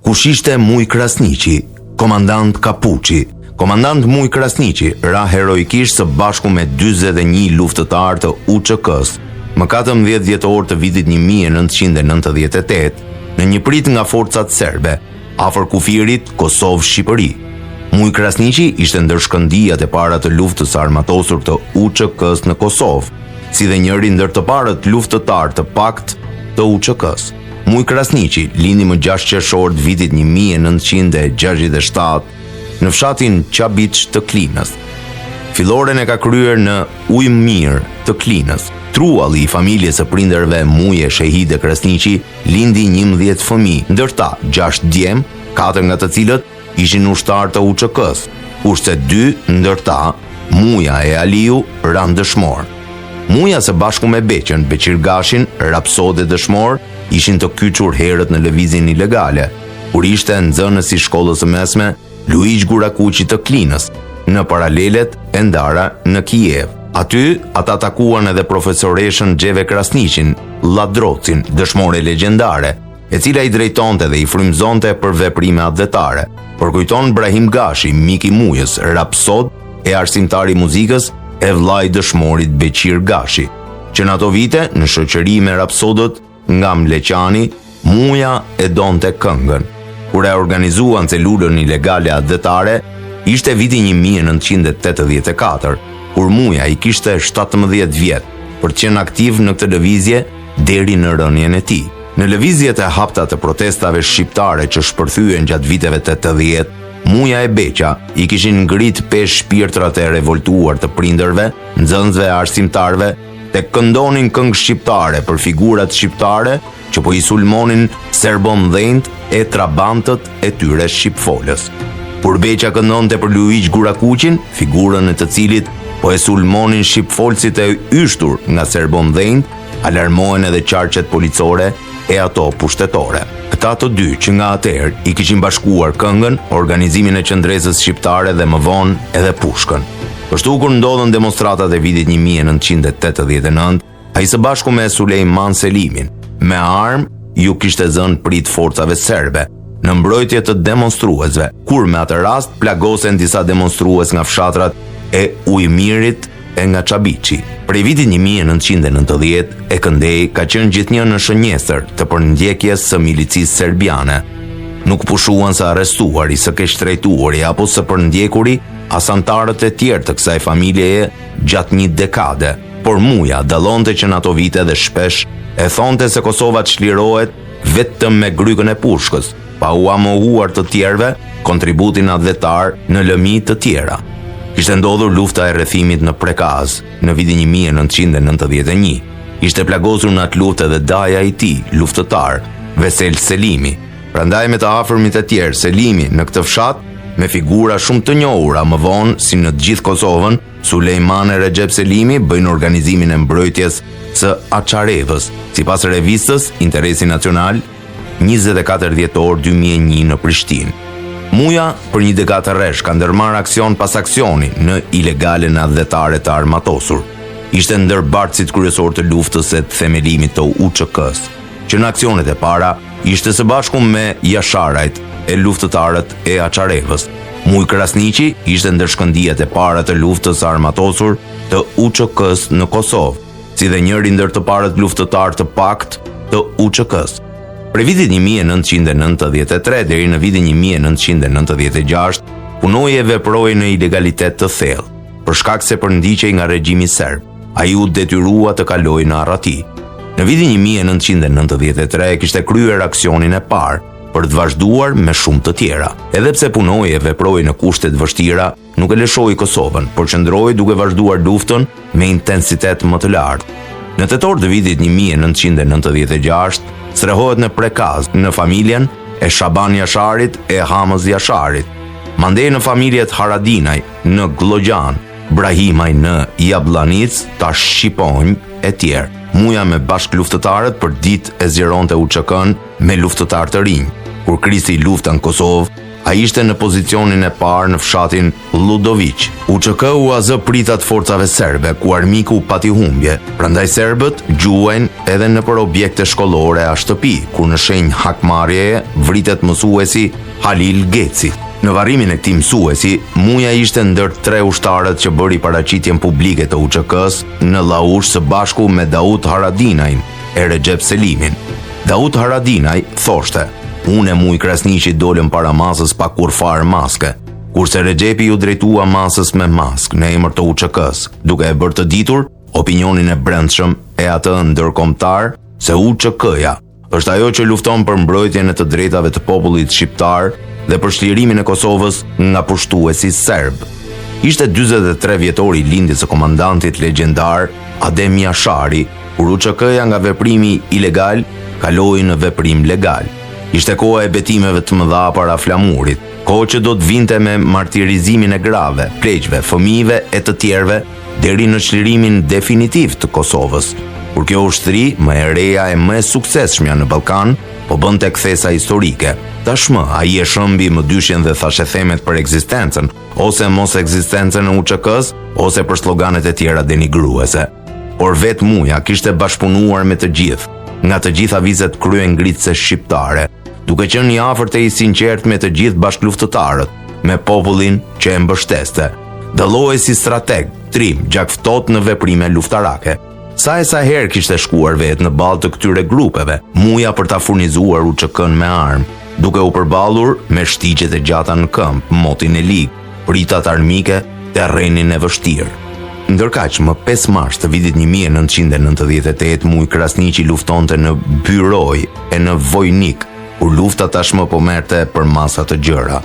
Kush ishte Muj Krasniqi, komandant Kapuçi. Komandant Muj Krasniqi ra heroikisht së bashku me 41 luftëtar të UÇK-s më 14 dhjetor të vitit 1998 në një prit nga forcat serbe, afër kufirit Kosovë-Shqipëri. Muj Krasniqi ishte ndër shkëndijat e para të luftës armatosur të UÇK-s në Kosovë, si dhe njëri ndër të parët luftëtar të pakt të UÇK-s. Muj Krasniqi lindi më 6 qershor të vitit 1967 në fshatin Qabiç të Klinës. Filloren e ka kryer në Ujmir të Klinës. Trualli i familjes së prindërve Muje Shehide Krasniqi lindi 11 fëmijë, ndërta 6 djem, 4 nga të cilët ishin ushtar të UÇK-s, kurse 2 ndërta, Muja e Aliu, ranë dëshmor. Muja së bashku me Beqën, Beqirgashin, rapsode dëshmor, ishin të kyçur herët në lëvizjen ilegale, kur ishte nxënës i shkollës së mesme Luiz Gurakuqi të Klinës, në paralelet e ndara në Kijev. Aty, ata takuan edhe profesoreshën Xheve Krasniqin, Ladrocin, dëshmore legjendare, e cila i drejtonte dhe i frymëzonte për veprime atletare. Përkujton Brahim Gashi, miki Mujës, rapsod e arsimtari muzikës e vllai dëshmorit Beqir Gashi, që në ato vite, në shoqëri me rapsodët nga Mleqani, Muja e donte këngën. Kur e organizuan celulën ilegale atletare, ishte viti 1984, kur Muja i kishte 17 vjet, për të qenë aktiv në këtë lëvizje deri në rënien e tij. Në lëvizjet e hapta të protestave shqiptare që shpërthyen gjatë viteve 80, Muja e Beqa i kishin ngrit pesh shpirtrat e revoltuar të prindërve, nxënësve e arsimtarve, te këndonin këngë shqiptare për figurat shqiptare që po i sulmonin serbomdhënjt e trabantët e tyre shqipfolës. Kur Beqa këndonte për Luiz Gurakuqin, figurën e të cilit po e sulmonin shqipfolësit e yshtur nga serbomdhënjt, alarmohen edhe qarqet policore e ato pushtetore. Këta të dy që nga atëherë i kishin bashkuar këngën, organizimin e qendresës shqiptare dhe më vonë edhe pushkën. Kështu kur ndodhen demonstratat e vitit 1989, ai së bashku me Sulejman Selimin, me armë ju kishte zënë prit forcave serbe, në mbrojtje të demonstruesve, kur me atë rast plagosen disa demonstrues nga fshatrat e Ujmirit e nga Qabiçi. Prej vitit 1990, e Këndej ka qenë gjithnjë në shënjestër të përndjekjes së milicisë serbiane. Nuk pushuan së arrestuari, së keqtrajtuari apo së përndjekuri as antarët e tjerë të kësaj familjeje gjatë një dekade, por Muja dallonte që në ato vite dhe shpesh e thonte se Kosova çlirohet vetëm me grykën e pushkës, pa u amohuar të tjerëve kontributin atletar në lëmi të tjera. Kishte ndodhur lufta e rrethimit në Prekaz në vitin 1991. Ishte plagosur në atë luftë edhe daja i tij, luftëtar, Vesel Selimi. Prandaj me të afërmit e tjerë, Selimi në këtë fshat me figura shumë të njohura më vonë si në të gjithë Kosovën, Sulejman e Recep Selimi bëjnë organizimin e mbrojtjes së Açarevës, sipas revistës Interesi Nacional, 24 dhjetor 2001 në Prishtinë. Muja për një dekadë rresh ka ndërmarrë aksion pas aksioni në ilegalen atletare të armatosur. Ishte ndër bartësit kryesor të luftës e të themelimit të UÇK-s, që në aksionet e para ishte së bashku me Jasharajt e luftëtarët e Açarevës. Muj Krasniqi ishte ndër shkëndijat e para të luftës armatosur të UÇK-s në Kosovë, si dhe njëri ndër të parët luftëtar të pakt të UÇK-s. Prej vitit 1993 deri në vitin 1996, punoi e veproi në ilegalitet të thellë, për shkak se përndiqej nga regjimi serb. Ai u detyrua të kalojë në arrati. Në vitin 1993 kishte kryer aksionin e parë, për të vazhduar me shumë të tjera. Edhe pse punoi e veproi në kushte të vështira, nuk e lëshoi Kosovën, por qëndroi duke vazhduar luftën me intensitet më të lartë. Në tetor të vitit 1996, strehohet në Prekaz, në familjen e Shaban Jasharit e Hamës Jasharit, mandej në familjet Haradinaj në Glogjan, Brahimaj në Jablanic, tash Shqiponj e tjerë. Muja me bashk luftëtarët për ditë e zgjeronte UÇK-n me luftëtar të rinj. Kur krisi lufta në Kosovë, A ishte në pozicionin e parë në fshatin Ludovic. UÇK-u azë pritat forcave serbe, ku armiku pati humbje. Prandaj serbët gjuajnë edhe nëpër objekte shkollore a shtëpi, ku në shenjë hakmarrjeje vritet mësuesi Halil Geci. Në varrimin e këtij mësuesi, Muja ishte ndër 3 ushtarët që bëri paraqitjen publike të UÇK-s në Laush së bashku me Daud Haradinajin e Recep Selimin. Daud Haradinaj thoshte: "Unë e Muj Krasniqi dolëm para masës pa kur farë maske, kurse Recepi ju drejtua masës me maskë në emër të UÇK-s, duke e bërë të ditur opinionin e brendshëm e atë ndërkombëtar se UÇK-ja është ajo që lufton për mbrojtjen e të drejtave të popullit shqiptar dhe për shlirimin e Kosovës nga pushtuesi serb." Ishte 43 vjetori lindjes së komandantit legjendar Adem Jashari, kur UÇK-ja nga veprimi ilegal kaloi në veprim legal. Ishte koha e betimeve të mëdha para flamurit, kohë që do të vinte me martirizimin e grave, pleqve, fëmijëve e të tjerëve deri në çlirimin definitiv të Kosovës, kur kjo ushtri më e reja e më e suksesshmja në Ballkan po bënte kthesa historike. Tashmë ai e shëmbi më dyshjen dhe thashë themet për ekzistencën ose mos ekzistencën e UÇK-s ose për sloganet e tjera denigruese. Por vetë Muja kishte bashkëpunuar me të gjithë, nga të gjitha vizet kryengritëse shqiptare, duke qenë i afërt e i sinqert me të gjithë bashkëluftëtarët, me popullin që e mbështeste. Dëllohej si strateg, trim, gjakftot në veprime luftarake. Sa e sa herë kishte shkuar vetë në balë të këtyre grupeve, Muja për ta furnizuar UÇK-n me armë, duke u përballur me shtigjet e gjata në këmbë, motin e ligë, pritat armike, terrenin e vështirë. Ndërkaq, më 5 mars të vitit 1998, Muj Krasniqi luftonte në Byroj e në Vojnik, kur lufta tashmë po merrte për masa të gjëra.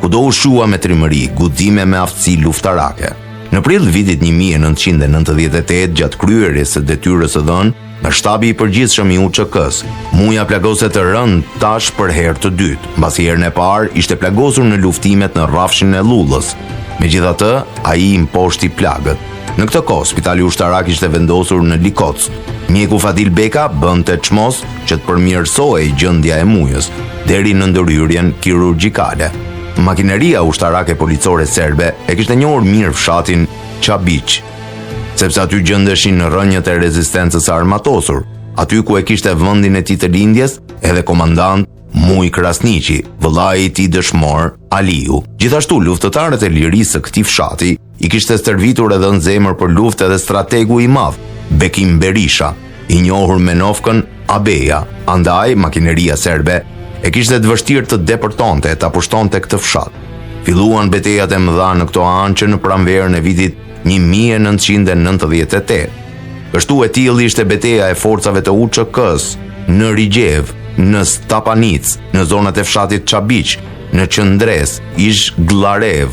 Kudo u shua me trimëri, guxime me aftësi luftarake. Në prill vitit 1998, gjatë kryerjes së detyrës së dhënë nga shtabi i përgjithshëm i UÇK-s, Muja plagose të rënd tash për herë të dytë, mbasi herën e parë ishte plagosur në luftimet në rrafshin e Lullës. Megjithatë, ai imposhti plagët. Në këtë kohë, spitali ushtarak ishte vendosur në Likoc. Mjeku Fadil Beka bënte çmos që të përmirësohej gjendja e Mujës, deri në ndërhyrjen kirurgjikale. Makineria ushtarake policore serbe e kishte njohur mirë fshatin Çabiç, sepse aty gjendeshin në rrënjët e rezistencës së armatosur, aty ku e kishte vendin e tij të lindjes edhe komandant Muj Krasniqi, vëllai i tij dëshmor Aliu. Gjithashtu luftëtarët e lirisë së këtij fshati i kishte stërvitur edhe në zemër për luftë edhe strategu i madh, Bekim Berisha, i njohur me nofkën Abeja. Andaj makineria serbe e kishte të vështirë të depërtonte e ta pushtonte këtë fshat. Filluan betejat e mëdha në këto anë që në pranverën e vitit 1998. Kështu e tillë ishte beteja e forcave të UÇK-s në Rigjev, në Stapanic, në zonat e fshatit Çabiç, në Qëndres, ish Glarev,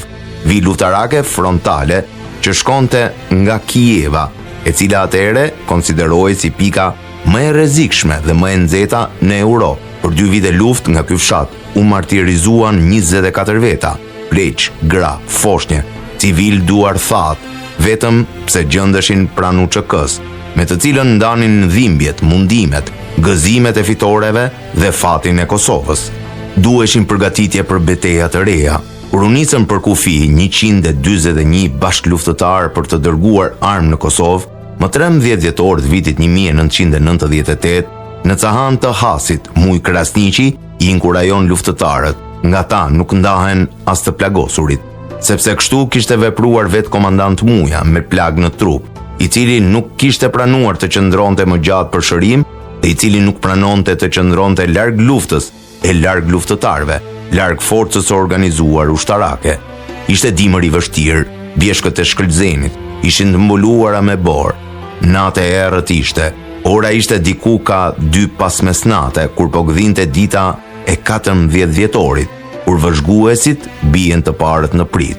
vi luftarake frontale që shkonte nga Kijeva, e cila atëherë konsiderohej si pika më e rrezikshme dhe më e nxehta në Europë. Për 2 vite luftë nga ky fshat u martirizuan 24 veta, pleq, gra, foshnje, civil duar thatë, vetëm pse gjendeshin pranë UÇK-s, me të cilën ndanin dhimbjet, mundimet, gëzimet e fitoreve dhe fatin e Kosovës. Duheshin përgatitje për beteja të reja. Kur u nisën për kufi 141 bashkëluftëtar për të dërguar armë në Kosovë, më 13 dhjetor të vitit 1998, në cahan të Hasit, Muj Krasniqi i inkurajon luftëtarët, nga ta nuk ndahen as të plagosurit, sepse kështu kishte vepruar vetë komandant Muja me plag në trup, i cili nuk kishte pranuar të qëndronte më gjatë për shërim dhe i cili nuk pranonte të qëndronte larg luftës e larg luftëtarve, larg forcës organizuar ushtarake. Ishte dimër i vështirë, bjeshkët e Shkëlzenit ishin të mbuluara me borë. Natë e errët ishte, ora ishte diku ka 2 pas mesnate, kur po gdhinte dita e 14 dhjetorit, kur vëzhguesit bien të parët në prit.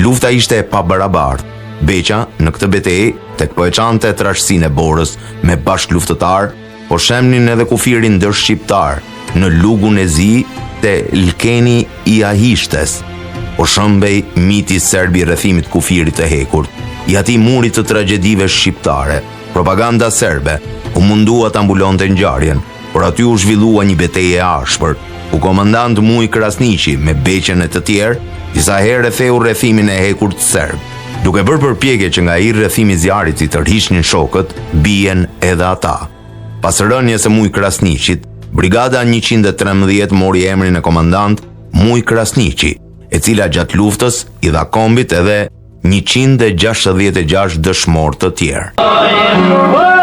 Lufta ishte e pabarabartë. Beqa në këtë betejë tek po e çante trashësinë e borës me bashk luftëtar, po shemnin edhe kufirin ndërshqiptar në lugun e zi te Lkeni i Ahishtes. Po shëmbej miti serbi rrethimit kufirit të hekurt, i atij murit të tragjedive shqiptare. Propaganda serbe u mundua ta mbulonte ngjarjen, por aty u zhvillua një betejë e ashpër. u komandant Muj Krasniqi me beqen e të tjerë, disa herë e theu rrethimin e hekur të serb. Duke bërë përpjekje që nga i rrethimi zjarrit i tërhiqnin shokët, bien edhe ata. Pas rënies së Muj Krasniqit, Brigada 113 mori emrin e komandant Muj Krasniqi, e cila gjatë luftës i dha kombit edhe 166 dëshmorë të tjerë.